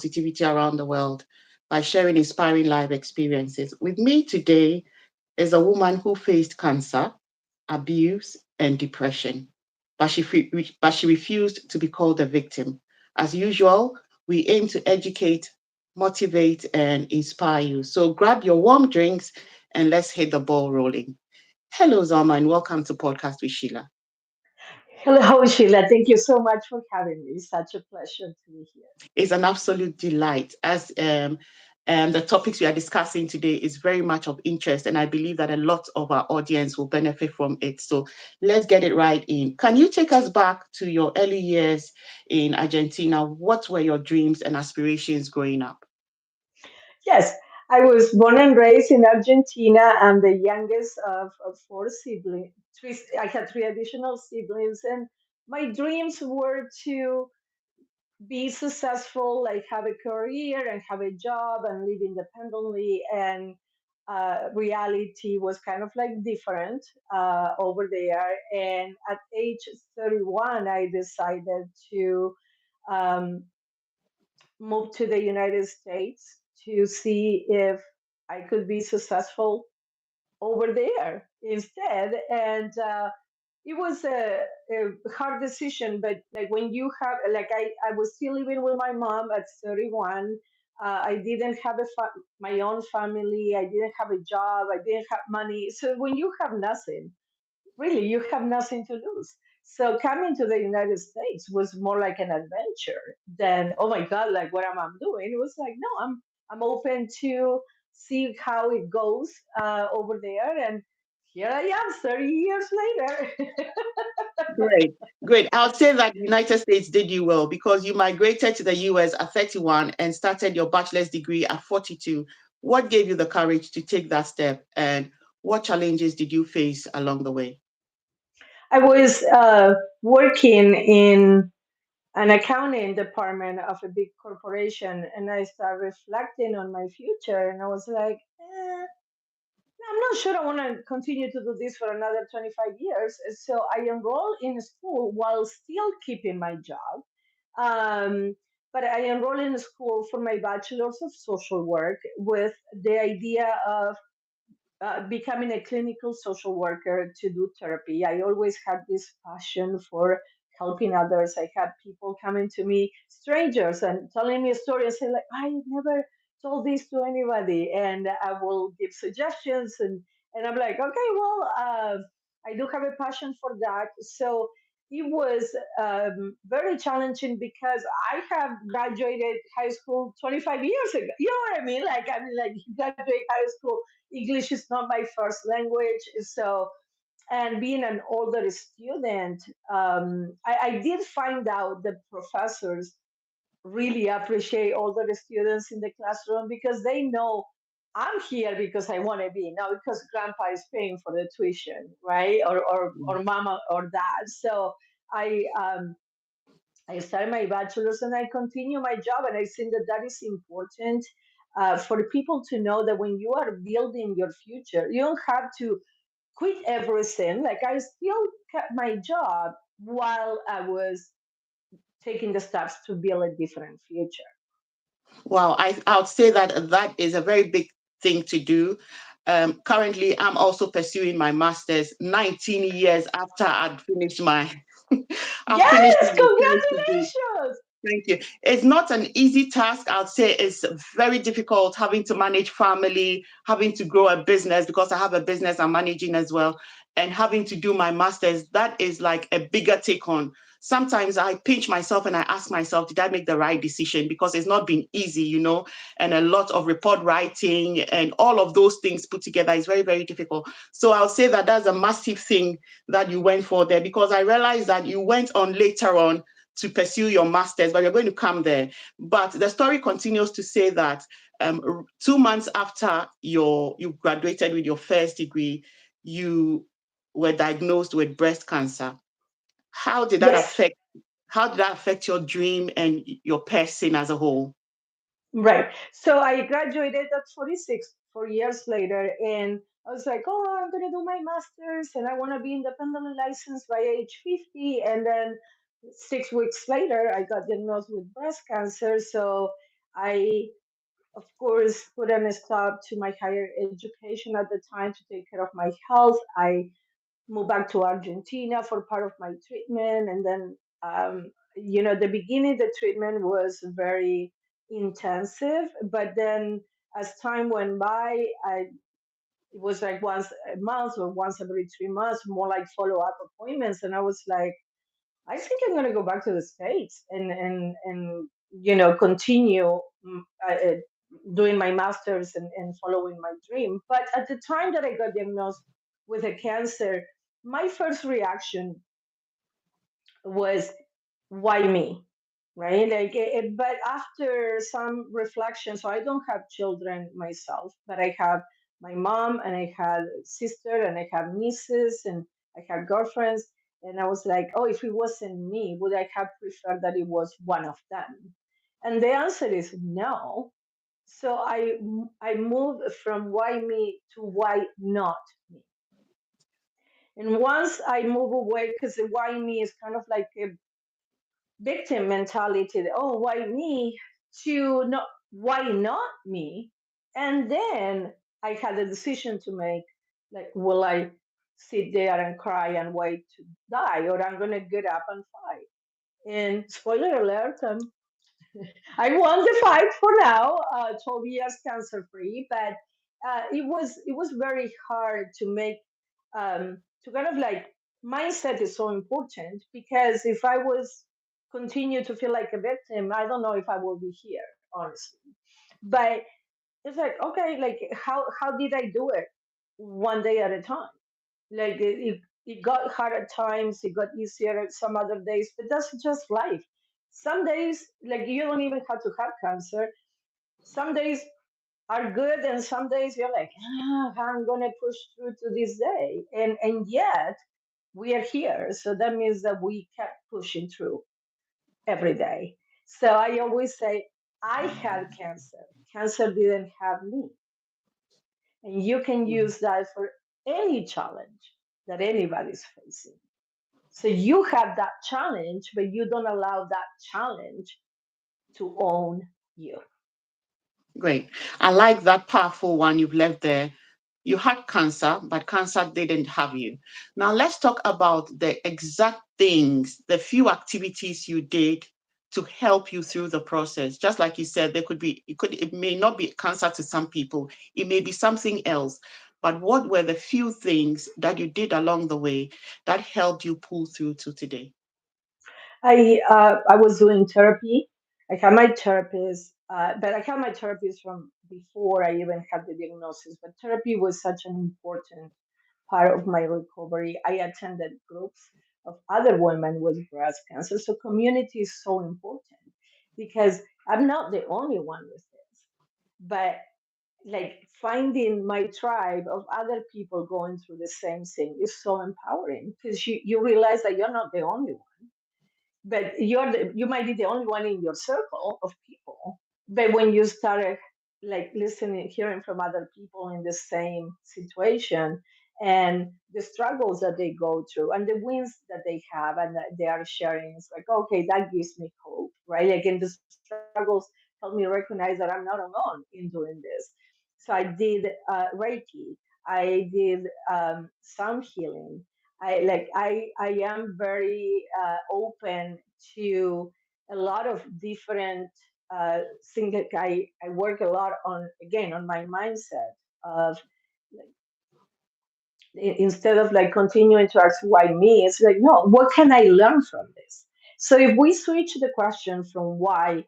positivity around the world by sharing inspiring life experiences. With me today is a woman who faced cancer, abuse, and depression, but she refused to be called a victim. As usual, we aim to educate, motivate, and inspire you. So grab your warm drinks and let's hit the ball rolling. Hello, Zalma, and welcome to Podcast with Sheila. Hello, Sheila. Thank you so much for having me. It's such a pleasure to be here. It's an absolute delight as the topics we are discussing today is very much of interest, and I believe that a lot of our audience will benefit from it. So let's get it right in. Can you take us back to your early years in Argentina? What were your dreams and aspirations growing up? Yes, I was born and raised in Argentina. I'm the youngest of four siblings. I had three additional siblings, and my dreams were to be successful, like have a career and have a job and live independently. And reality was kind of like different over there. And at age 31, I decided to um, move to the United States to see if I could be successful over there instead. And it was a hard decision, but like when you have, like I was still living with my mom at 31. I didn't have my own family. I didn't have a job. I didn't have money. So when you have nothing, really you have nothing to lose. So coming to the United States was more like an adventure than, oh my god, like what am I doing. It was like, no, I'm open to see how it goes over there. And here I am 30 years later. Great, great. I'll say that the United States did you well because you migrated to the US at 31 and started your bachelor's degree at 42. What gave you the courage to take that step, and what challenges did you face along the way? I was working in an accounting department of a big corporation, and I started reflecting on my future, and I was like, I'm not sure I want to continue to do this for another 25 years. So I enrolled in school while still keeping my job. Um, but I enrolled in school for my bachelor's of social work with the idea of becoming a clinical social worker to do therapy. I always had this passion for helping others. I had people coming to me, strangers, and telling me a story and say, like, I never told this to anybody. And I will give suggestions. And I'm like, okay, well, I do have a passion for that. So it was very challenging because I have graduated high school 25 years ago. You know what I mean? Like, I mean, like, you graduate high school, English is not my first language. So, and being an older student, I did find out that professors really appreciate older students in the classroom because they know I'm here because I want to be, not because grandpa is paying for the tuition, right? Or mama or dad. So I I started my bachelor's and I continue my job. And I think that that is important for people to know that when you are building your future, you don't have to quit everything. Like I still kept my job while I was taking the steps to build a different future. Wow, I would say that that is a very big thing to do. Currently, I'm also pursuing my master's 19 years after I'd finished my I finished Yes, my first degree. congratulations. Thank you. It's not an easy task. I'd say it's very difficult having to manage family, having to grow a business because I have a business I'm managing as well, and having to do my master's. That is like a bigger take on. Sometimes I pinch myself and I ask myself, did I make the right decision? Because it's not been easy, and a lot of report writing and all of those things put together is very, very difficult. So I'll say that that's a massive thing that you went for there because I realized that you went on later on to pursue your master's, but you're going to come there. But the story continues to say that 2 months after you graduated with your first degree, you were diagnosed with breast cancer. How did that Yes, affect? How did that affect your dream and your person as a whole? right. So I graduated at 46, 4 years later, and I was like, oh, I'm going to do my master's and I want to be independently licensed by age 50. And then 6 weeks later, I got diagnosed with breast cancer. So I, of course, put a stop to my higher education at the time to take care of my health. I moved back to Argentina for part of my treatment. And then, the beginning, the treatment was very intensive. But then as time went by, it was like once a month or once every 3 months, more like follow up appointments. And I was like, I think I'm going to go back to the States and continue doing my master's and following my dream. But at the time that I got diagnosed with a cancer, my first reaction was, why me? Right? But after some reflection, so I don't have children myself, but I have my mom and I had sister and I have nieces and I have girlfriends. And I was like, oh, if it wasn't me, would I have preferred that it was one of them? And the answer is no. So I moved from why me to why not me. And once I move away, because the why me is kind of like a victim mentality, oh, why me, to not, why not me? And then I had a decision to make, like, will I sit there and cry and wait to die, or I'm going to get up and fight? And spoiler alert, I won the fight for now, 12 years cancer free. But it was very hard to make, to kind of like, mindset is so important, because if I was continue to feel like a victim, I don't know if I will be here, honestly. But it's like, okay, like, how did I do it? One day at a time. Like, it got hard at times, it got easier at some other days, but that's just life. Some days, like, you don't even have to have cancer. Some days are good, and some days you're like, I'm gonna push through to this day, and yet we are here. So that means that we kept pushing through every day. So I always say, I had cancer. Cancer didn't have me. And you can use that for any challenge that anybody's facing. So you have that challenge, but you don't allow that challenge to own you. Great. I like that powerful one you've left there. You had cancer, but cancer didn't have you. Now let's talk about the exact things, the few activities you did to help you through the process. Just like you said, it may not be cancer to some people, it may be something else. But what were the few things that you did along the way that helped you pull through to today? I was doing therapy. I had my therapist, but I had my therapist from before I even had the diagnosis. But therapy was such an important part of my recovery. I attended groups of other women with breast cancer. So community is so important, because I'm not the only one with this. But like, finding my tribe of other people going through the same thing is so empowering, because you realize that you're not the only one, but you might be the only one in your circle of people. But when you start, like, listening, hearing from other people in the same situation, and the struggles that they go through and the wins that they have and that they are sharing, it's like, okay, that gives me hope, right? Like, and the struggles help me recognize that I'm not alone in doing this. So I did Reiki, I did sound healing. I am very open to a lot of different things. That I work a lot on, again, on my mindset of, like, instead of like continuing to ask why me, it's like, no, what can I learn from this? So if we switch the question from why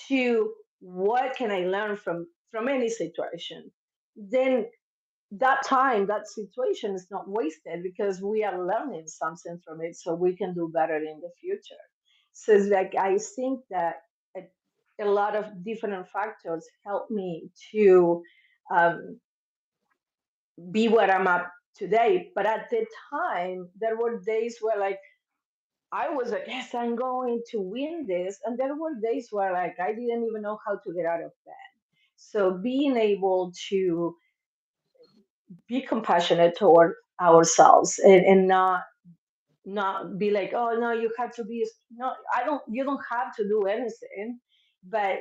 to what can I learn from any situation, then that time, that situation is not wasted, because we are learning something from it, so we can do better in the future. So it's like, I think that a, a lot of different factors help me to um, be where I'm at today. But at the time, there were days where, like, I was like, yes, I'm going to win this, and there were days where, like, I didn't even know how to get out of bed. So being able to be compassionate toward ourselves, and not be like, oh no, you have to be, no, I don't, you don't have to do anything. But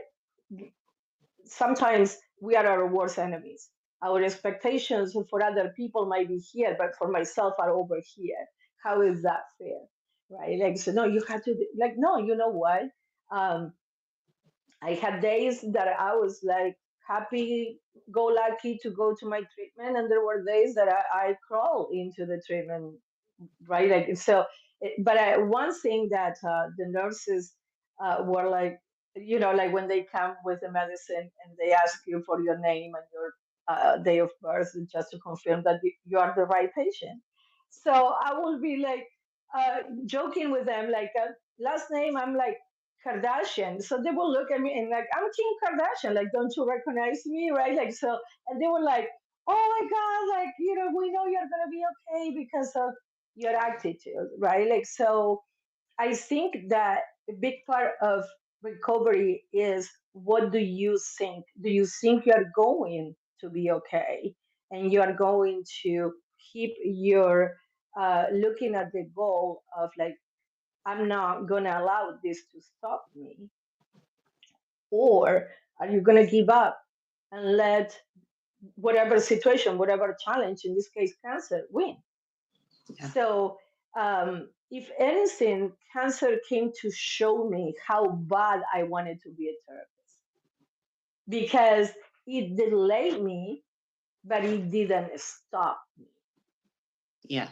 sometimes we are our worst enemies. Our expectations for other people might be here, but for myself are over here. How is that fair? Right? Like, so no, you have to, like, no, you know what? Um, I had days that I was like happy go lucky to go to my treatment, and there were days that I crawl into the treatment, right? Like so, but one thing that the nurses were like, you know, like when they come with the medicine and they ask you for your name and your day of birth just to confirm that you are the right patient. So I will be like joking with them, like last name, I'm like Kardashian. So they will look at me and like, I'm Kim Kardashian. Like, don't you recognize me, right? Like so, and they were like, oh my God, like, you know, we know you're gonna be okay because of your attitude, right? Like, so I think that a big part of recovery is, what do you think? Do you think you're going to be okay? And you are going to keep your looking at the goal of like, I'm not going to allow this to stop me? Or are you going to give up and let whatever situation, whatever challenge, in this case, cancer, win? Yeah. So, if anything, cancer came to show me how bad I wanted to be a therapist, because it delayed me, but it didn't stop me. Yeah.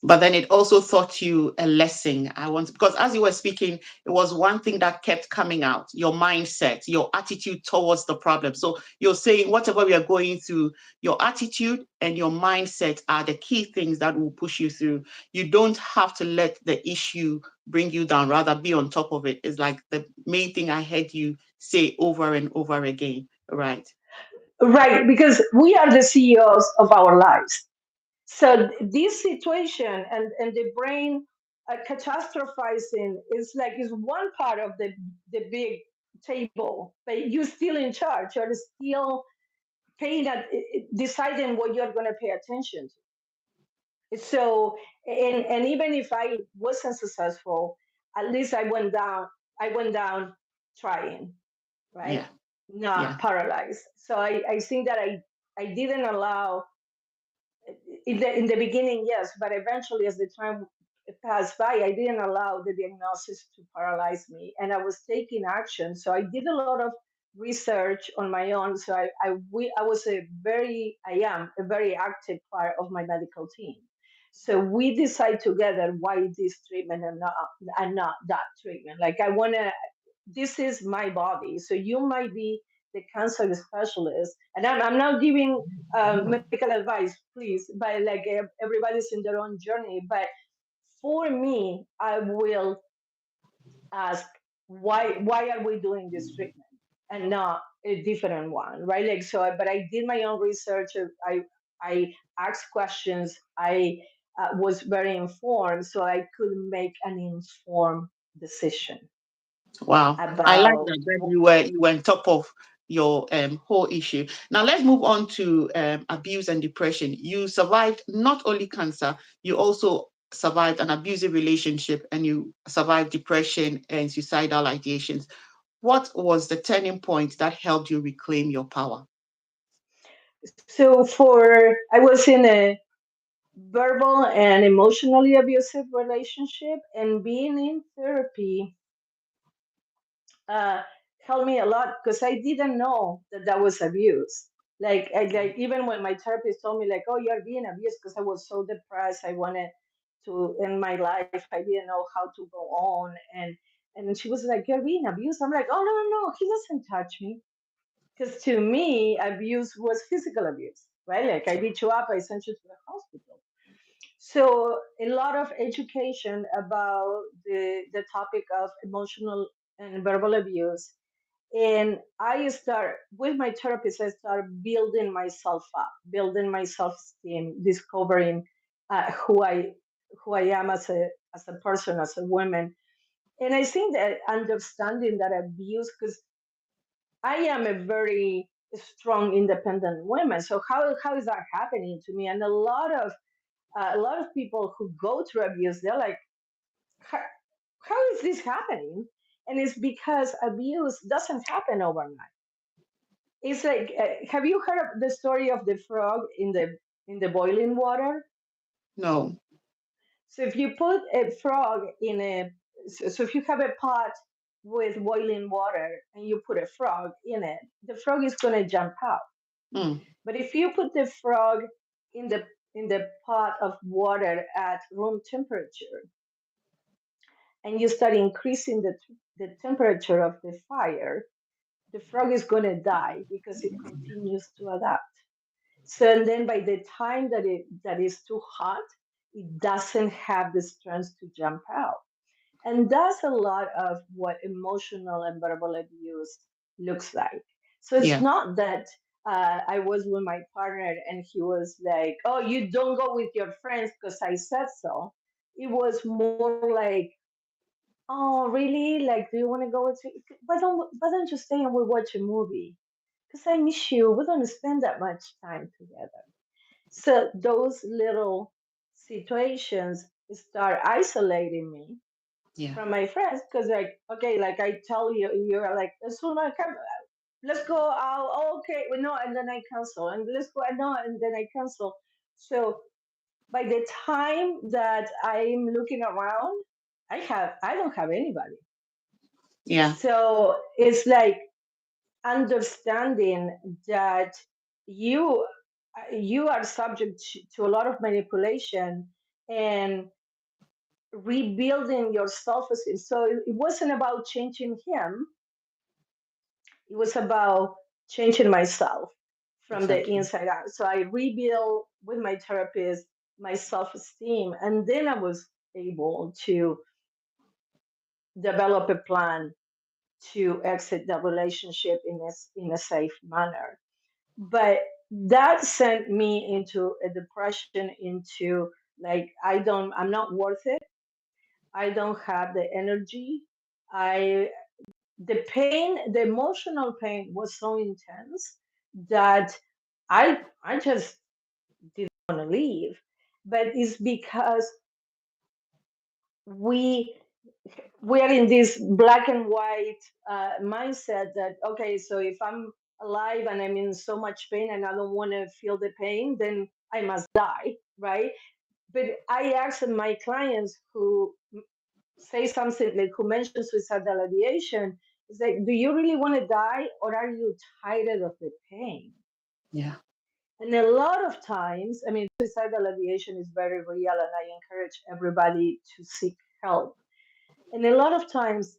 But then it also taught you a lesson. I want, because as you were speaking, it was one thing that kept coming out: your mindset, your attitude towards the problem. So you're saying whatever we are going through, your attitude and your mindset are the key things that will push you through. You don't have to let the issue bring you down, rather be on top of it. It's like the main thing I heard you say over and over again. Right. Right, because we are the CEOs of our lives. So this situation and the brain catastrophizing is like is one part of the big table, but you're still in charge. You're still paying at deciding what you're going to pay attention to. So and even if I wasn't successful, at least I went down trying, Yeah. right? Not Yeah. paralyzed. So I think that I didn't allow in the beginning, yes, but eventually, as the time passed by, I didn't allow the diagnosis to paralyze me, and I was taking action. So I did a lot of research on my own. So I was I am a very active part of my medical team. So we decide together why this treatment and not that treatment. Like I want to, this is my body. So you might be the cancer specialist, and I'm not giving medical advice, please, but like everybody's in their own journey. But for me, I will ask, why are we doing this treatment and not a different one, right? Like so, but I did my own research. I asked questions. I was very informed, so I could make an informed decision Wow, I like about. that you were on top of your whole issue. Now let's move on to abuse and depression. You survived not only cancer, you also survived an abusive relationship, and you survived depression and suicidal ideations. What was the turning point that helped you reclaim your power? So for I was in a verbal and emotionally abusive relationship, and being in therapy uh, helped me a lot because I didn't know that that was abuse. Like even when my therapist told me like, oh, you're being abused, because I was so depressed, I wanted to end my life, I didn't know how to go on, and she was like, you're being abused. I'm like, oh, no, he doesn't touch me, because to me abuse was physical abuse, right? Like I beat you up, I sent you to the hospital. So a lot of education about the topic of emotional and verbal abuse. And I start with my therapist, I start building myself up, building my self-esteem, discovering who I am as a person, as a woman. And I think that understanding that abuse, because I am a very strong, independent woman. So how is that happening to me? And a lot of people who go through abuse, they're like, how, how is this happening? And it's because abuse doesn't happen overnight. it's like, have you heard of the story of the frog in the boiling water? No. So if you put a frog in so if you have a pot with boiling water and you put a frog in it, the frog is going to jump out. Mm. But if you put the frog in the pot of water at room temperature and you start increasing the temperature of the fire, the frog is going to die because it continues to adapt. So and then by the time that is too hot, it doesn't have the strength to jump out. And that's a lot of what emotional and verbal abuse looks like. So it's Yeah. not that I was with my partner and he was like, "Oh, you don't go with your friends because I said so." It was more like, "Oh, really? Like, do you want to go with? Why don't you stay and we watch a movie? Because I miss you. We don't spend that much time together." So those little situations start isolating me Yeah. from my friends because, like, okay, like I tell you, you're like, Zulma, come, let's go out. Oh, okay, well, no, and then I cancel, and let's go, no, and then I cancel. So by the time that I'm looking around, I don't have anybody. Yeah. So it's like understanding that you you are subject to a lot of manipulation and rebuilding your self-esteem. So it wasn't about changing him, it was about changing myself from the Exactly. inside out. So I rebuilt with my therapist my self-esteem, and then I was able to develop a plan to exit the relationship in a safe manner. But that sent me into a depression, into like, I'm not worth it. I don't have the energy. I The pain, the emotional pain was so intense that I just didn't want to leave. But it's because we we are in this black and white mindset that, okay, so if I'm alive and I'm in so much pain and I don't want to feel the pain, then I must die, right? But I asked my clients who say something like, who mentions suicidal ideation, it's like, do you really want to die or are you tired of the pain? Yeah. And a lot of times, I mean, suicidal ideation is very real and I encourage everybody to seek help. And a lot of times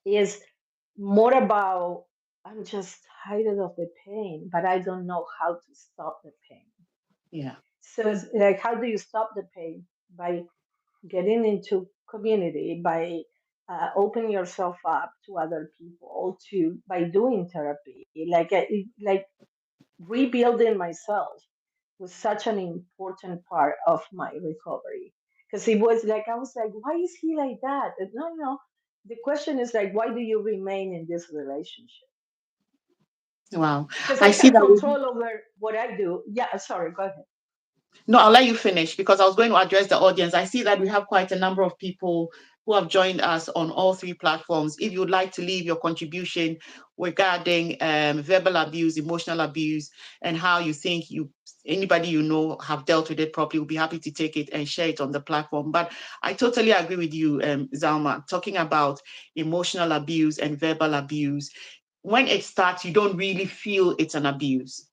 is more about, I'm just tired of the pain, but I don't know how to stop the pain. Yeah. So it's like, how do you stop the pain? By getting into community, by opening yourself up to other people, to by doing therapy, like rebuilding myself was such an important part of my recovery, because it was like, I was like, why is he like that? And no, the question is like, why do you remain in this relationship? Wow. Because I I see have that. control over what I do. Yeah, sorry, go ahead. No, I'll let you finish because I was going to address the audience. I see that we have quite a number of people who have joined us on all three platforms. If you'd like to leave your contribution regarding verbal abuse, emotional abuse, and how you think anybody you know have dealt with it properly, we'll be happy to take it and share it on the platform. But I totally agree with you, Zalma, talking about emotional abuse and verbal abuse. When it starts, you don't really feel it's an abuse,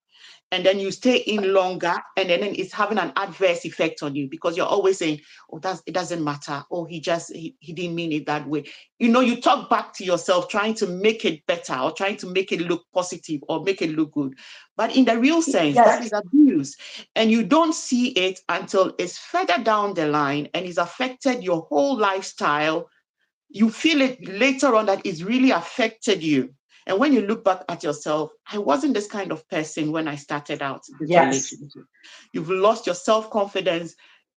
and then you stay in longer, and then it's having an adverse effect on you because you're always saying, oh, it doesn't matter, oh, he didn't mean it that way. You talk back to yourself trying to make it better or trying to make it look positive or make it look good, but in the real sense that Yes, is abuse, and you don't see it until it's further down the line and it's affected your whole lifestyle. You feel it later on that it's really affected you. And when you look back at yourself, I wasn't this kind of person when I started out this yes, relationship. You've lost your self-confidence.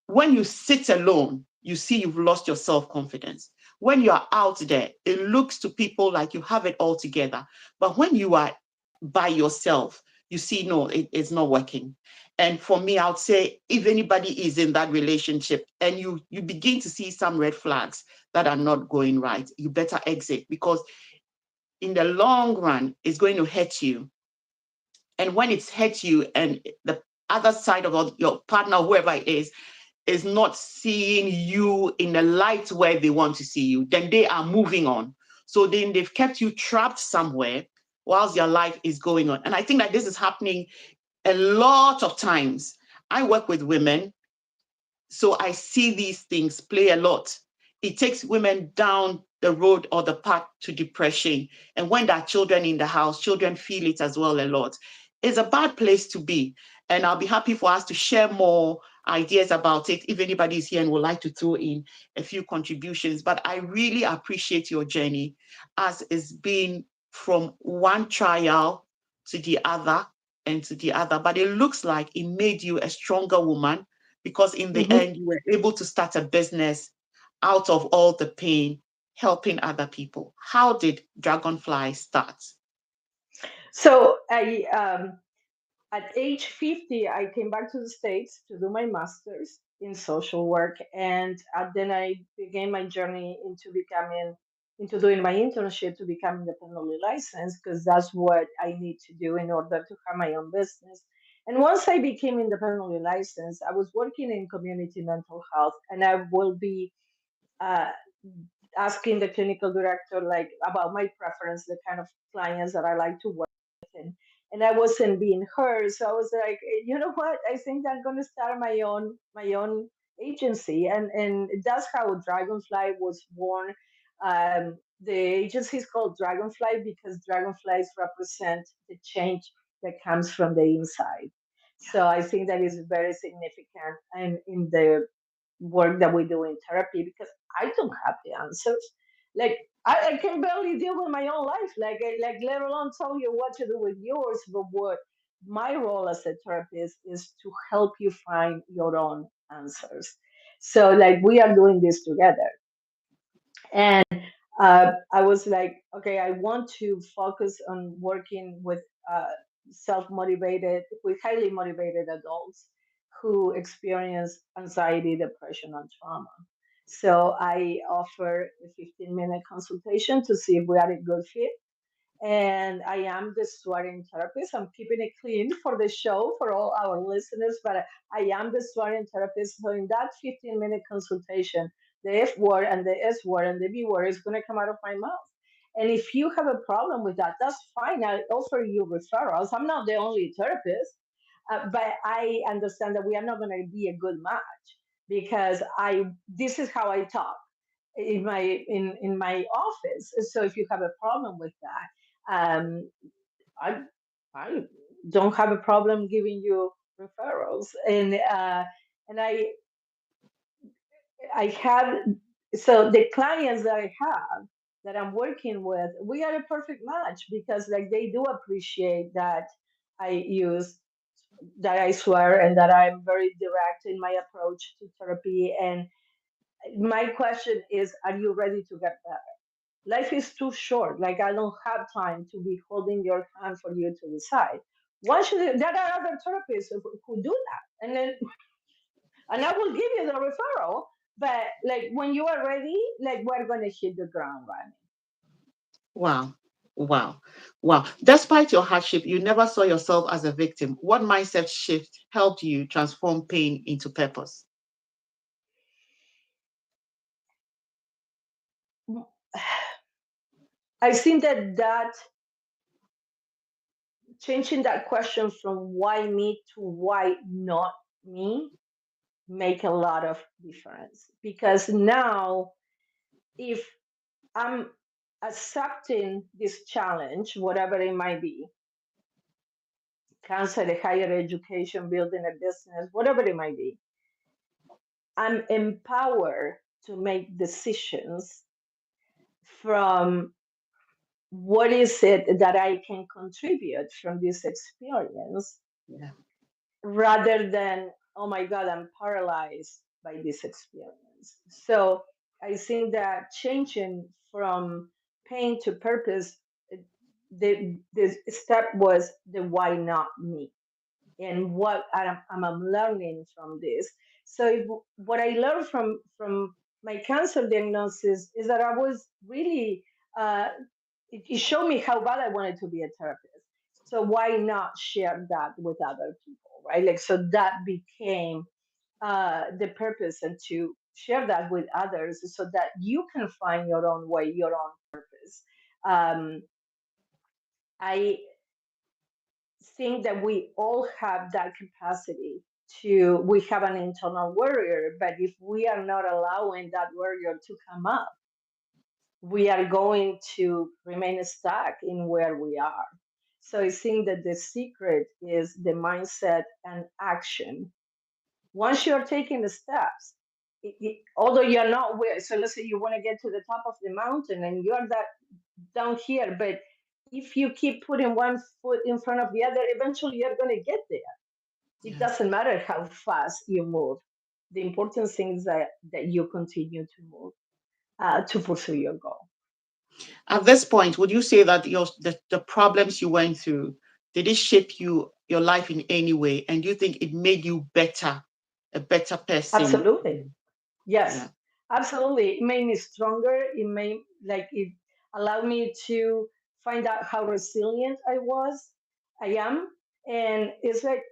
When you sit alone, you see you've lost your self-confidence. When you're out there, it looks to people like you have it all together. But when you are by yourself, you see, no, it's not working. And for me, I would say if anybody is in that relationship and you begin to see some red flags that are not going right, you better exit, because in the long run is going to hurt you. And when it's hurt you and the other side of your partner, whoever it is not seeing you in the light where they want to see you, then they are moving on. So then they've kept you trapped somewhere whilst your life is going on. And I think that this is happening a lot of times. I work with women, so I see these things play a lot. It takes women down the road or the path to depression. And when there are children in the house, children feel it as well a lot. It's a bad place to be. And I'll be happy for us to share more ideas about it if anybody is here and would like to throw in a few contributions. But I really appreciate your journey as it's been from one trial to the other and to the other. But it looks like it made you a stronger woman because in the Mhm. end, you were able to start a business out of all the pain, helping other people. How did Dragonfly start? So at age 50, I came back to the States to do my master's in social work. And then I began my journey into doing my internship to become independently licensed, because that's what I need to do in order to have my own business. And once I became independently licensed, I was working in community mental health, and I will be uh, asking the clinical director like about my preference, the kind of clients that I like to work with, and I wasn't being heard. So I was like, you know what? I think I'm going to start my own agency, and that's how Dragonfly was born. The agency is called Dragonfly because dragonflies represent the change that comes from the inside. So I think that is very significant, and in the work that we do in therapy, because I don't have the answers. Like I can barely deal with my own life, like let alone tell you what to do with yours. But what my role as a therapist is to help you find your own answers. So like we are doing this together, and I was like, okay, I want to focus on working with self-motivated, with highly motivated adults who experience anxiety, depression, and trauma. So I offer a 15-minute consultation to see if we are a good fit, and I am the swearing therapist. I'm keeping it clean for the show for all our listeners, but I am the swearing therapist. So in that 15-minute consultation, the F word and the S word and the B word is going to come out of my mouth. And if you have a problem with that, that's fine. I offer you referrals. I'm not the only therapist, but I understand that we are not going to be a good match because I this is how I talk in my office. So if you have a problem with that, I I don't have a problem giving you referrals, and I have, so the clients that I have that I'm working with, we are a perfect match because like they do appreciate that I use that I swear and that I'm very direct in my approach to therapy. And my question is, are you ready to get better? Life is too short. Like I don't have time to be holding your hand for you to decide. Why should there are other therapists who do that, and I will give you the referral. But like when you are ready, like we're gonna hit the ground running. Wow. Wow. Wow. Despite your hardship, you never saw yourself as a victim. What mindset shift helped you transform pain into purpose? I think that changing that question from why me to why not me make a lot of difference, because now if I'm accepting this challenge, whatever it might be, cancer, a higher education, building a business, whatever it might be, I'm empowered to make decisions from what is it that I can contribute from this experience Yeah. rather than, oh my God, I'm paralyzed by this experience. So I think that changing from pain to purpose, the step was the why not me and what I'm learning from this. So what I learned from my cancer diagnosis is that I was really uh, it showed me how bad I wanted to be a therapist. So why not share that with other people, right? Like, so that became the purpose, and to share that with others so that you can find your own way, your own purpose. Um, I think that we all have that capacity to, we have an internal warrior, but if we are not allowing that warrior to come up, we are going to remain stuck in where we are. So I think that the secret is the mindset and action. Once you're taking the steps, although you're not where, so let's say you want to get to the top of the mountain and you're that down here, but if you keep putting one foot in front of the other, eventually you're going to get there. It doesn't matter how fast you move. The important thing is that you continue to move to pursue your goal. At this point, would you say that the problems you went through, did it shape your life in any way? And do you think it made you better, a better person? Absolutely. Yeah. Yes, absolutely. It made me stronger. It allowed me to find out how resilient I am. And it's like,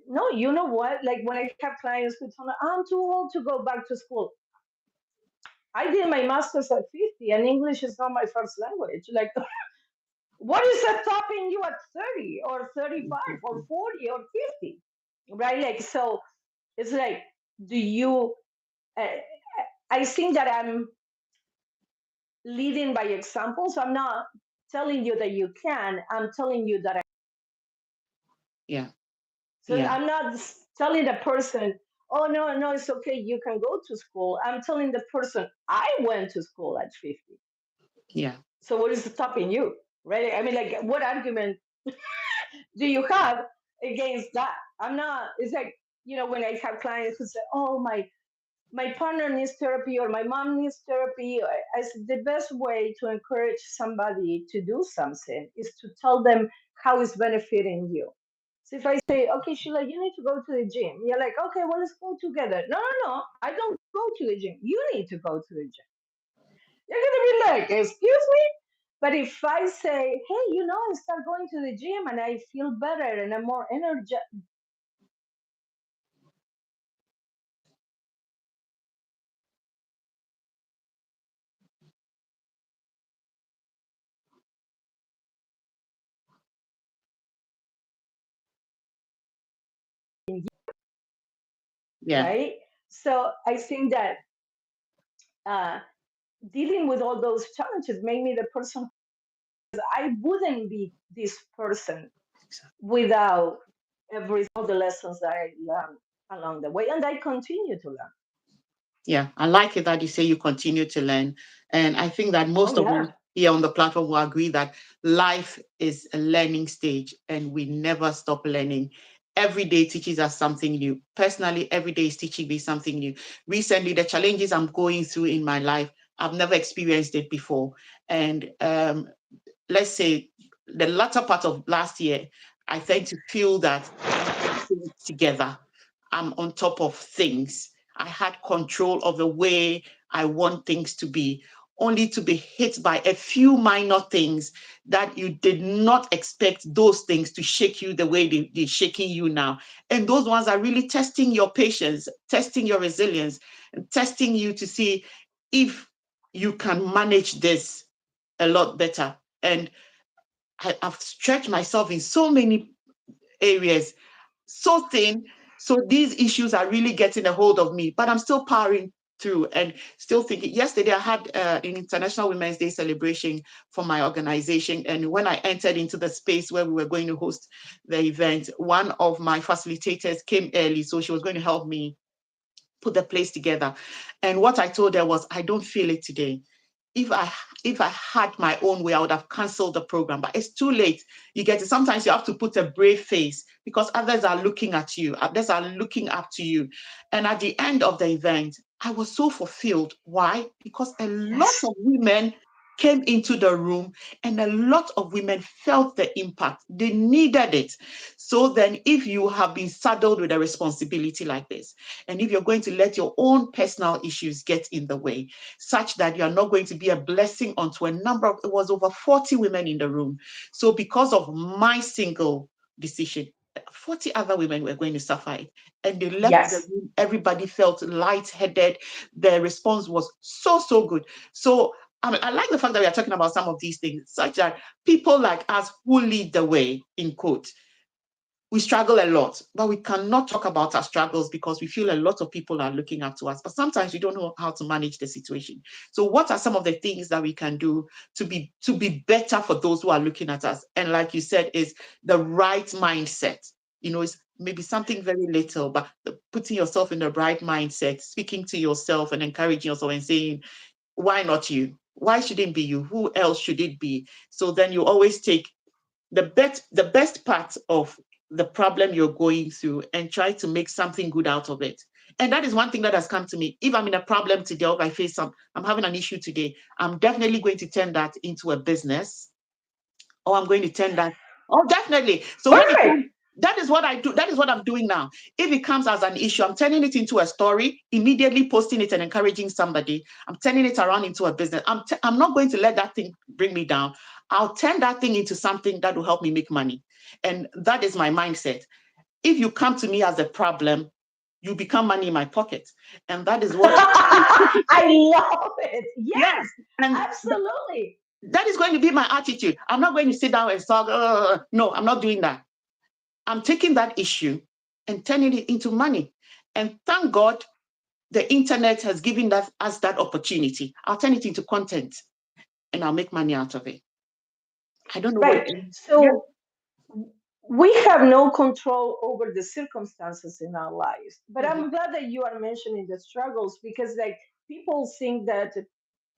no, you know what? Like when I have clients who tell me, I'm too old to go back to school. I did my master's at 50 and English is not my first language. Like, what is stopping you at 30 or 35 or 40 or 50? Right? Like, so it's like, do you, uh, I think that I'm leading by example. So I'm not telling you that you can, I'm telling you that Yeah. so Yeah. I'm not telling the person, oh no, no, it's okay, you can go to school. I'm telling the person I went to school at 50. Yeah. So what is stopping you? Right? I mean, like, what argument do you have against that? I'm not, it's like, when I have clients who say, oh, my partner needs therapy or my mom needs therapy. As the best way to encourage somebody to do something is to tell them how it's benefiting you. So if I say, okay, Sheila, you need to go to the gym, you're like, okay, well, let's go together. No, no, no, I don't go to the gym. You need to go to the gym. You're gonna be like, excuse me? But if I say, hey, I start going to the gym and I feel better and I'm more energetic. Yeah. Right? So I think that uh, dealing with all those challenges made me the person. I wouldn't be this person without all the lessons that I learned along the way, and I continue to learn. Yeah, I like it that you say you continue to learn. And I think that Oh most of us yeah, here on the platform will agree that life is a learning stage and we never stop learning. Every day teaches us something new. Personally, every day is teaching me something new. Recently, the challenges I'm going through in my life, I've never experienced it before. And let's say the latter part of last year, I tend to feel that I have things together. I'm on top of things. I had control of the way I want things to be, only to be hit by a few minor things that you did not expect those things to shake you the way they're shaking you now. And those ones are really testing your patience, testing your resilience, and testing you to see if you can manage this a lot better. And I've stretched myself in so many areas, so thin. So these issues are really getting a hold of me, but I'm still powering through and still thinking. Yesterday, I had an International Women's Day celebration for my organization. And when I entered into the space where we were going to host the event, one of my facilitators came early. So she was going to help me put the place together. And what I told her was, I don't feel it today. If I had my own way, I would have canceled the program. But it's too late. You get it. Sometimes you have to put a brave face because others are looking at you. Others are looking up to you. And at the end of the event, I was so fulfilled. Why? Because a lot yes, of women came into the room, and a lot of women felt the impact. They needed it. So then, if you have been saddled with a responsibility like this, and if you're going to let your own personal issues get in the way, such that you're not going to be a blessing onto a number of, it was over 40 women in the room. So because of my single decision, 40 other women were going to suffer it. And they left the Yes. room. Everybody felt lightheaded. The response was so, so good. So I like the fact that we are talking about some of these things, such that people like us who lead the way, in quote, we struggle a lot, but we cannot talk about our struggles because we feel a lot of people are looking up to us. But sometimes we don't know how to manage the situation. So what are some of the things that we can do to be better for those who are looking at us? And like you said, is the right mindset. It's maybe something very little, but putting yourself in the right mindset, speaking to yourself and encouraging yourself and saying, why not you? Why should it be you? Who else should it be? So then you always take the best part of the problem you're going through and try to make something good out of it. And that is one thing that has come to me. If I'm in a problem today, or if I face I'm having an issue today, I'm definitely going to turn that into a business, or I'm going to turn that. Oh, definitely. So when it Perfect. comes, that is what I do. That is what I'm doing now. If it comes as an issue, I'm turning it into a story, immediately posting it and encouraging somebody. I'm turning it around into a business. I'm not going to let that thing bring me down. I'll turn that thing into something that will help me make money. And that is my mindset. If you come to me as a problem, you become money in my pocket. And that is what, I love it. yes. Yes, And absolutely. that is going to be my attitude. I'm not going to sit down and talk. No, I'm not doing that. I'm taking that issue and turning it into money. And thank God the internet has given us that opportunity. I'll turn it into content and I'll make money out of it. I don't know what. Right. Yeah. So we have no control over the circumstances in our lives. But Mhm. I'm glad that you are mentioning the struggles because, like, people think that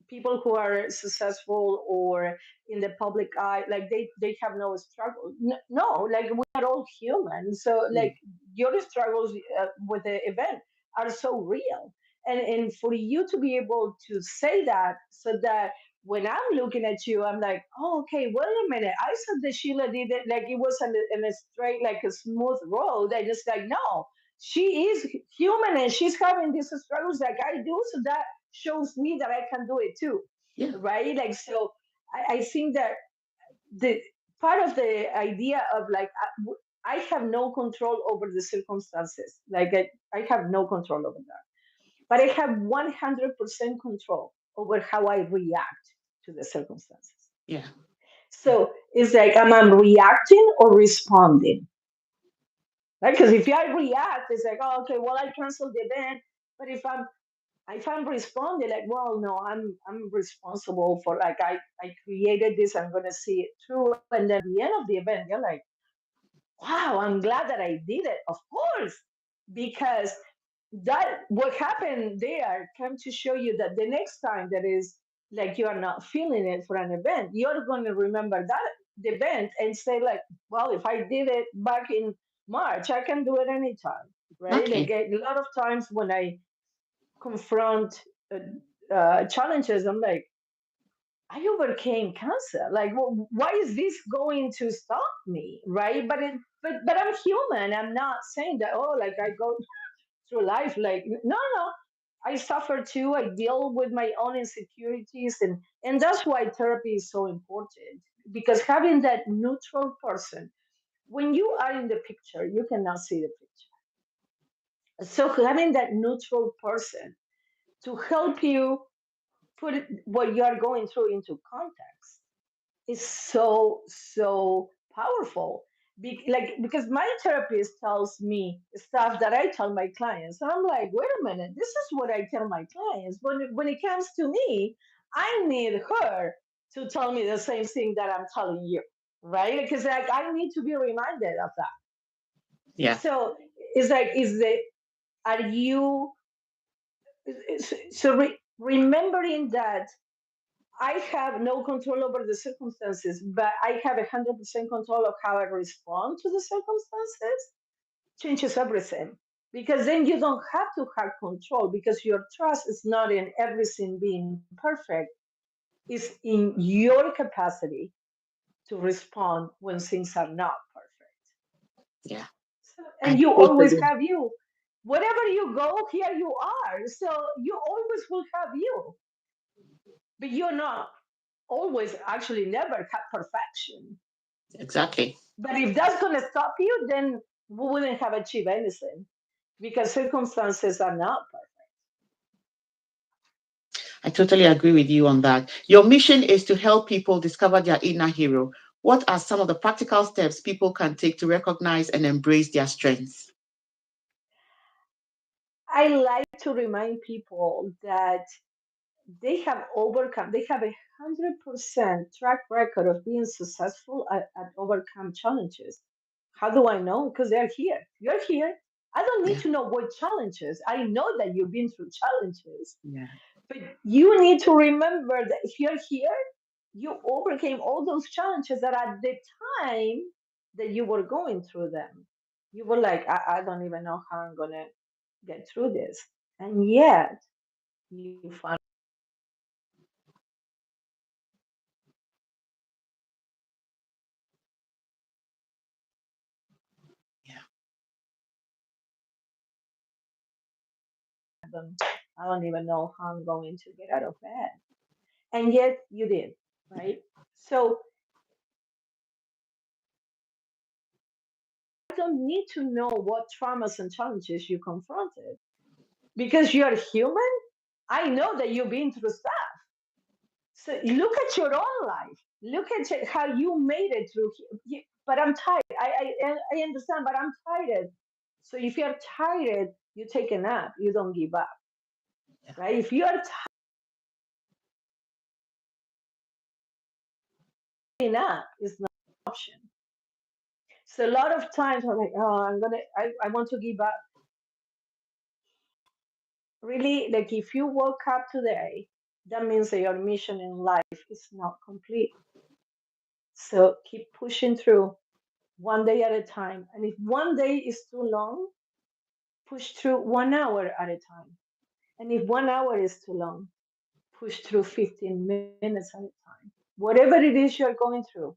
people who are successful or in the public eye, like they have no struggle. No, like we are all human. So Yeah. like your struggles with the event are so real, and for you to be able to say that, so that when I'm looking at you, I'm like, oh, okay, wait a minute. I saw that Sheila did it like it was in a straight, like a smooth road. I just like, no, she is human and she's having these struggles like I do. So that shows me that I can do it too, Yeah. right? Like, so I think that the part of the idea of like, I have no control over the circumstances. Like, I have no control over that. But I have 100% control over how I react to the circumstances. Yeah. So it's like, am I reacting or responding? Right? Because if I react, it's like, oh, okay, well, I canceled the event. But if I'm responding like, well, no, I'm responsible for, like, I created this, I'm gonna see it through, and then at the end of the event, you're like, wow, I'm glad that I did it, of course, because that what happened there came to show you that the next time that is like you are not feeling it for an event, you're going to remember that the event and say like, well, if I did it back in March, I can do it anytime, right? Like Okay. a lot of times when I confront challenges, I'm like, I overcame cancer. Like, why is this going to stop me, right? But I'm human. I'm not saying that. Oh, like I go through life like no, no. I suffer too. I deal with my own insecurities, and that's why therapy is so important because having that neutral person when you are in the picture, you cannot see the picture. So having that neutral person to help you put what you are going through into context is so powerful. Because my therapist tells me stuff that I tell my clients, and I'm like, wait a minute, this is what I tell my clients. When it comes to me, I need her to tell me the same thing that I'm telling you, right? Because like I need to be reminded of that. Yeah. So it's like, is the are you so remembering that I have no control over the circumstances, but I have 100% control of how I respond to the circumstances, changes everything. Because then you don't have to have control because your trust is not in everything being perfect. is in your capacity to respond when things are not perfect. Yeah. So, I and you always totally, have you. Wherever you go, here you are. So you always will have you, but you're not always, actually never have perfection. exactly. But if that's going to stop you, then we wouldn't have achieved anything because circumstances are not perfect. I totally agree with you on that. Your mission is to help people discover their inner hero. What are some of the practical steps people can take to recognize and embrace their strengths? I like to remind people that they have 100% track record of being successful at overcome challenges. How do I know? Because they're here. You're here. I don't need Yeah. to know what challenges. I know that you've been through challenges. Yeah. But you need to remember that if you're here, you overcame all those challenges that at the time that you were going through them, you were like, I don't even know how I'm going to get through this. And yet, you found Yeah. them. I don't even know how I'm going to get out of bed. And yet, you did, right? So, I don't need to know what traumas and challenges you confronted because you're human. I know that you've been through stuff. So look at your own life. Look at how you made it through. But I'm tired. I understand, but I'm tired. So if you're tired, you take a nap. You don't give up, Yeah. right? If you're tired, up is not an option. So a lot of times I'm like, oh, I want to give up. Really, like if you woke up today, that means that your mission in life is not complete. So keep pushing through one day at a time. And if one day is too long, push through 1 hour at a time. And if 1 hour is too long, push through 15 minutes at a time. Whatever it is you're going through,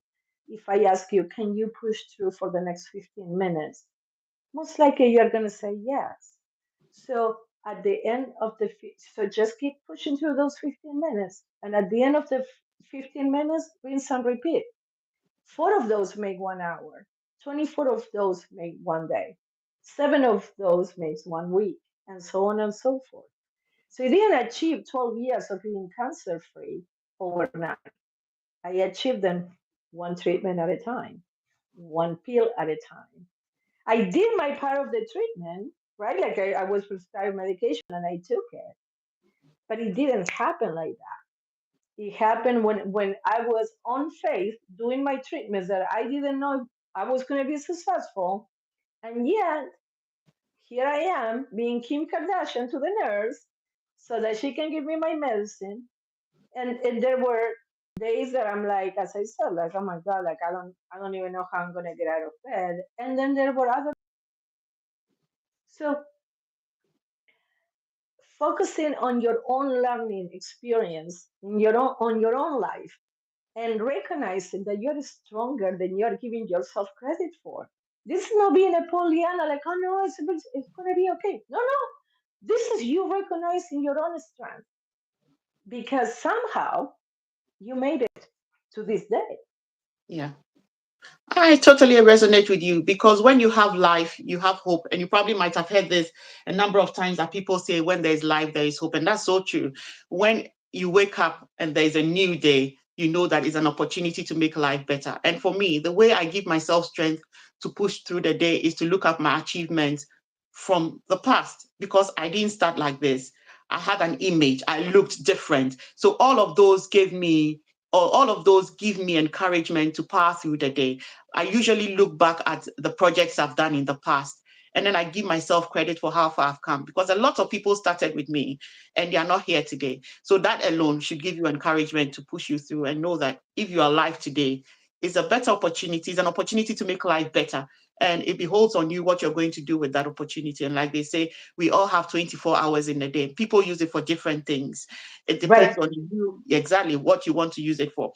if I ask you, can you push through for the next 15 minutes? Most likely you're going to say yes. So at the end of so just keep pushing through those 15 minutes. And at the end of the 15 minutes, rinse and repeat. 4 of those make 1 hour. 24 of those make one day. 7 of those makes 1 week, and so on and so forth. So I didn't achieve 12 years of being cancer free overnight. I achieved them one treatment at a time, one pill at a time. I did my part of the treatment, right? Like I was prescribed medication and I took it, but it didn't happen like that. It happened when I was on faith doing my treatments that I didn't know I was going to be successful. And yet, here I am being Kim Kardashian to the nurse so that she can give me my medicine. And there were days that I'm like, as I said, like, oh my God, like I don't even know how I'm gonna get out of bed. And then there were other so focusing on your own learning experience in your own life and recognizing that you're stronger than you're giving yourself credit for. This is not being a Pollyanna, like, oh no, it's gonna be okay. No, no. This is you recognizing your own strength because somehow you made it to this day. Yeah. I totally resonate with you because when you have life, you have hope. And you probably might have heard this a number of times that people say, when there's life, there is hope. And that's so true. When you wake up and there's a new day, you know that it's an opportunity to make life better. And for me, the way I give myself strength to push through the day is to look at my achievements from the past because I didn't start like this. I had an image, I looked different. So all of those give me encouragement to power through the day. I usually look back at the projects I've done in the past. And then I give myself credit for how far I've come because a lot of people started with me and they are not here today. So that alone should give you encouragement to push you through and know that if you are alive today, It's a better opportunity. It's an opportunity to make life better. And it beholds on you what you're going to do with that opportunity. And like they say, we all have 24 hours in a day. People use it for different things. It depends Right. on you exactly what you want to use it for.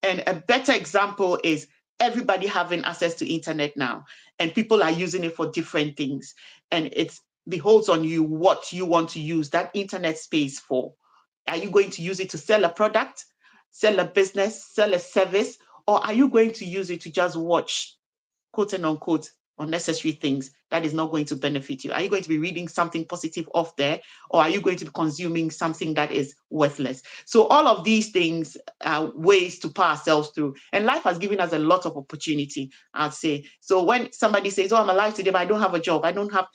And a better example is everybody having access to internet now, and people are using it for different things. And it's beholds on you what you want to use that internet space for. Are you going to use it to sell a product, sell a business, sell a service, or are you going to use it to just watch, quote and unquote, unnecessary things that is not going to benefit you? Are you going to be reading something positive off there, or are you going to be consuming something that is worthless? So all of these things are ways to put ourselves through. And life has given us a lot of opportunity, I'd say. So when somebody says, oh, I'm alive today, but I don't have a job, I don't have,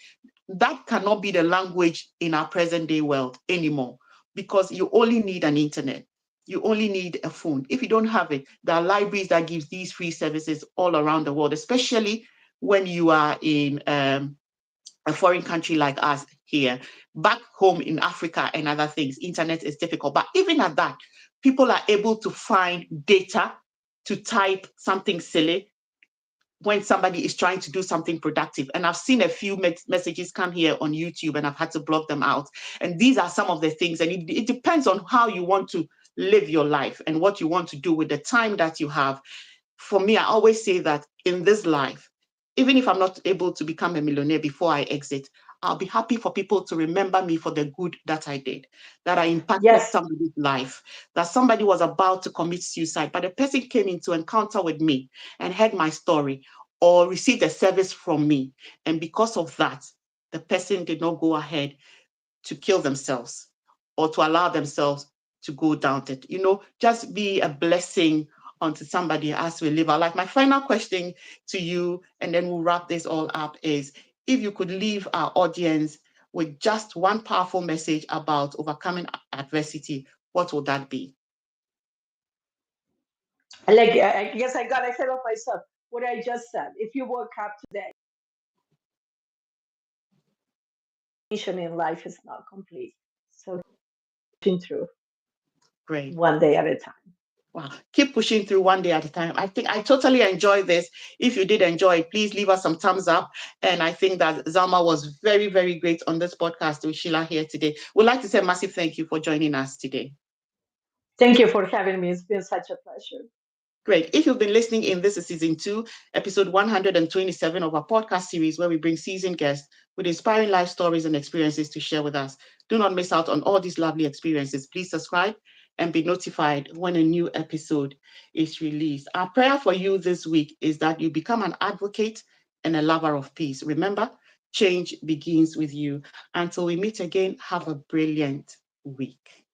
that cannot be the language in our present day world anymore, because you only need an internet. You only need a phone. If you don't have it, there are libraries that gives these free services all around the world, especially when you are in a foreign country like us here. Back home in Africa and other things, internet is difficult. But even at that, people are able to find data to type something silly when somebody is trying to do something productive. And I've seen a few messages come here on YouTube and I've had to block them out. And these are some of the things. And it depends on how you want to live your life and what you want to do with the time that you have. For me, I always say that in this life, even if I'm not able to become a millionaire before I exit, I'll be happy for people to remember me for the good that I did, that I impacted Yes. somebody's life, that somebody was about to commit suicide, but the person came into encounter with me and heard my story or received a service from me. And because of that, the person did not go ahead to kill themselves or to allow themselves to go down it. Just be a blessing onto somebody as we live our life. My final question to you, and then we'll wrap this all up, is if you could leave our audience with just one powerful message about overcoming adversity, what would that be? Like, I guess I got ahead of myself. What I just said. If you woke up today, mission in life is not complete. So pushing through Great. one day at a time. Wow. Keep pushing through one day at a time. I think I totally enjoyed this. If you did enjoy it, please leave us some thumbs up. And I think that Zulma was very, very great on this podcast with Sheila here today. We'd like to say a massive thank you for joining us today. Thank you for having me. It's been such a pleasure. Great. If you've been listening in, this is season 2, episode 127 of our podcast series, where we bring seasoned guests with inspiring life stories and experiences to share with us. Do not miss out on all these lovely experiences. Please subscribe and be notified when a new episode is released. Our prayer for you this week is that you become an advocate and a lover of peace. Remember, change begins with you. Until we meet again, have a brilliant week.